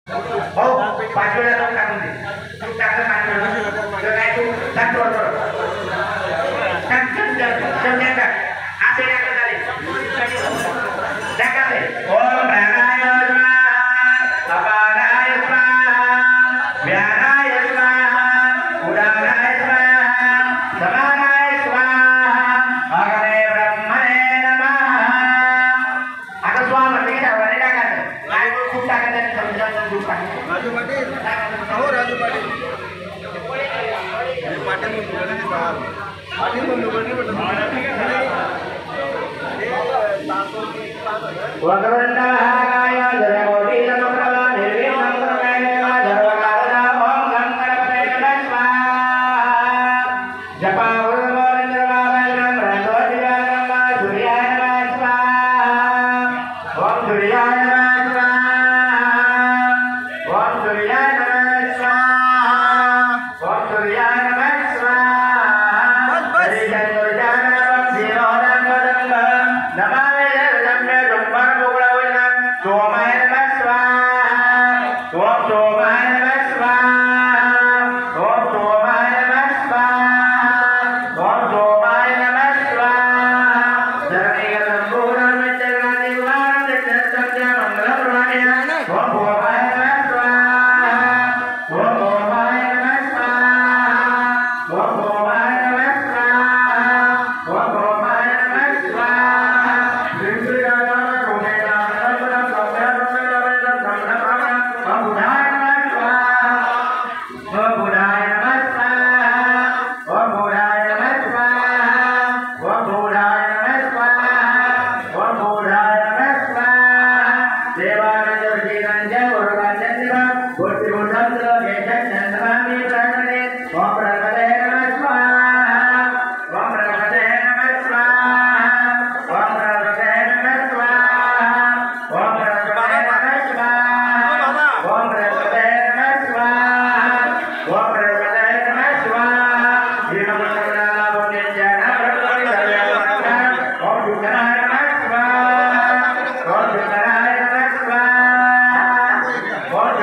Oh, baju dah tak nanti. Tak baju. Jangan itu tak turun. Kan jangan kan. Apa yang kau tadi? Jangan deh. Oh, Raya Swaha, Aparaya Swaha, Vyaraya Swaha, Udaraya Swaha, Samanaya Swaha, Agame Brahmane Namaha. Ada Swaha berarti kita wanita kan? Lalu kita akan terjadi kehidupan. Raju Patil, tahu Raju Patil? Ini Patil menduga ni Pak. Patil menduga ni betul. Wakarandahaya Jaramodi Namakrala Nirvim Namkramena Jarvakarana Om Gam Karapena Swaha Japa Urvarandravaranam Randodiyanama Suryana Swaha Om Suryana Swaha Om Suryana Swaha Om Suryana Swaha Hari Chandurjana Bhakti-Roda Kodamba Namaya Somaya Namah Swaha, Om Somaya Namah Swaha, Om Somaya Namah Swaha, Om Somaya Namah Swaha. Jangan lemburan mencerna niwaran dekat saja menggelar rohnya. Om Somaya Namah Swaha, Om Somaya Namah Swaha, Om Somaya Namah Swaha, Om Somaya Namah Swaha. What